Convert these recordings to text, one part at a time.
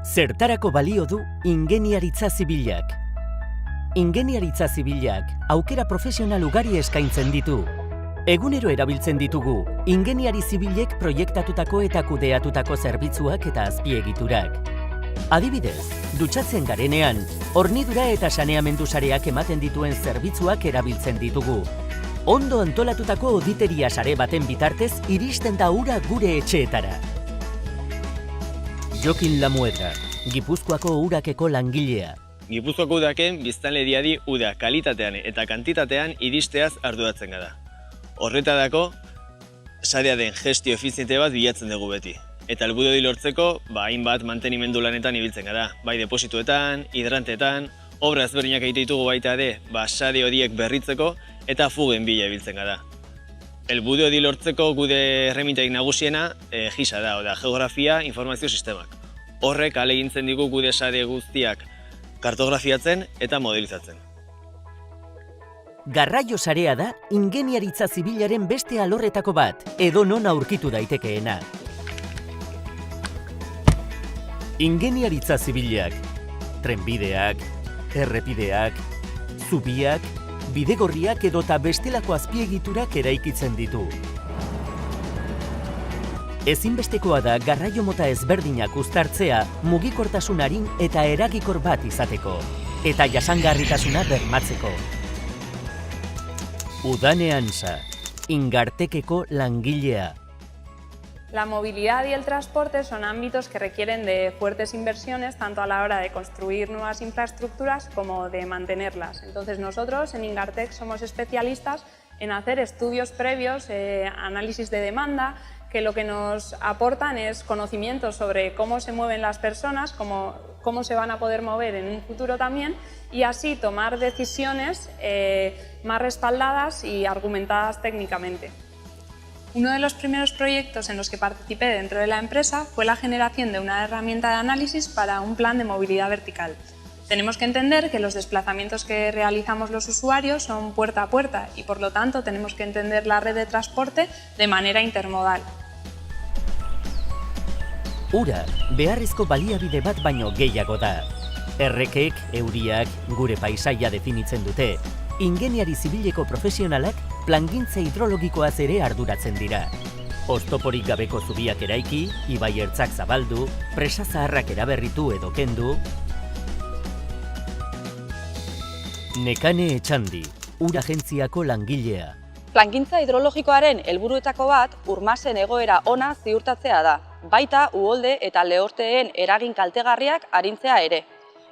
Zertarako balio du ingeniaritza zibilak? Ingeniaritza zibilak aukera profesional ugari eskaintzen ditu. Egunero erabiltzen ditugu ingeniari zibilek proiektatutako eta kudeatutako zerbitzuak eta azpiegiturak. Adibidez, dutxatzen garenean, hornidura eta saneamendu sareak ematen dituen zerbitzuak erabiltzen ditugu. Ondo antolatutako auditeria sare baten bitartez iristen da ura gure etxeetara. Jokin Lamuedra, Gipuzkoako urakeko langilea. Gipuzkoako udaken biztanleriari uda kalitatean eta kantitatean iristeaz arduratzen gara. Horretarako, sarearen gestio efiziente bat bilatzen dugu beti. Eta helburu hori lortzeko, hainbat mantenimendu lanetan ibiltzen gara. Bai deposituetan, hidranteetan, obra ezberdinak egite ditugu baita ere, sare horiek berritzeko eta fugen bila ibiltzen gara. Helburu hori lortzeko gude erremintarik nagusiena GISa da, geografia informazio sistemak. Horrek ahalegintzen digu gude sare guztiak kartografiatzen eta modelizatzen. Garraio sarea da ingeniaritza zibilaren beste alorretako bat, edo non aurkitu daitekeena. Ingeniaritza zibilak, trenbideak, errepideak, zubiak, bidegorriak edota bestelako azpiegiturak eraikitzen ditu. Ezinbestekoa da garraio mota ezberdinak uztartzea mugikortasun arin eta eragikor bat izateko, eta jasangarritasuna bermatzeko. Udane Ansa, Ingartekeko langilea. La movilidad y el transporte son ámbitos que requieren de fuertes inversiones tanto a la hora de construir nuevas infraestructuras como de mantenerlas. Entonces nosotros en Ingartec somos especialistas en hacer estudios previos, análisis de demanda, que lo que nos aportan es conocimientos sobre cómo se mueven las personas, cómo se van a poder mover en un futuro también, y así tomar decisiones más respaldadas y argumentadas técnicamente. Uno de los primeros proyectos en los que participé dentro de la empresa fue la generación de una herramienta de análisis para un plan de movilidad vertical. Tenemos que entender que los desplazamientos que realizamos los usuarios son puerta a puerta y por lo tanto tenemos que entender la red de transporte de manera intermodal. Ura, beharrezko baliabide bat baino gehiago da. Errekek, euriak, gure paisaia definitzen dute. Ingeniari zibileko profesionalak plangintza hidrologikoaz ere arduratzen dira. Oztoporik gabeko zubiak eraiki, ibai ertzak zabaldu, presa zaharrak eraberritu edo kendu. Nekane Etxandi, ura agentziako langilea. Plangintza hidrologikoaren helburuetako bat urmasen egoera ona ziurtatzea da, baita uholde eta lehorteen eragin kaltegarriak arintzea ere.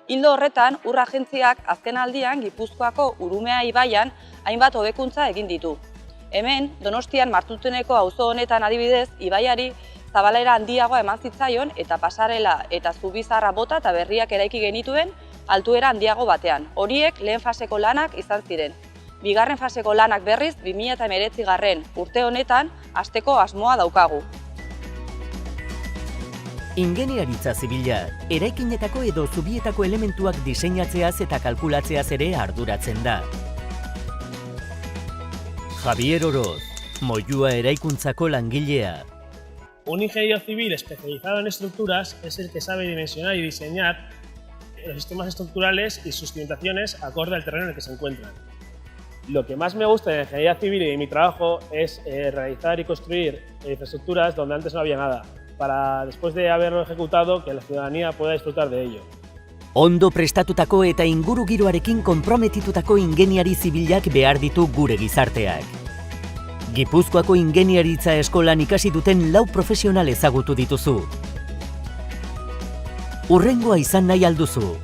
Ildo horretan, ur agentziak azken aldian Gipuzkoako Urumea ibaian hainbat hobekuntza egin ditu. Hemen, Donostian Martuteneko auzo honetan adibidez, ibaiari zabalera handiagoa eman zitzaion eta pasarela eta zubizarra bota eta berriak eraiki genituen altuera handiago batean. Horiek lehen faseko lanak izan ziren. Bigarren faseko lanak berriz 2019 urte honetan hasteko asmoa daukagu. Ingeniaritza zibila, eraikinetako edo zubietako elementuak diseinatzeaz eta kalkulatzeaz ere arduratzen da. Javier Oroz, Moyua eraikuntzako langilea. Un ingeniero civil especializado en estructuras es el que sabe dimensionar y diseñar los sistemas estructurales y sus cimentaciones acorde al terreno en el que se encuentran. Lo que más me gusta de la ingeniería civil y de mi trabajo es realizar y construir infraestructuras donde antes no había nada, para después de haberlo ejecutado que la ciudadanía pueda disfrutar de ello. Ondo prestatutako eta ingurugiroarekin konprometitutako ingeniari zibilak behar ditu gure gizarteak. Gipuzkoako ingeniaritza eskolan ikasi duten 4 profesional ezagutu dituzu. Hurrengoa izan nahi alduzu.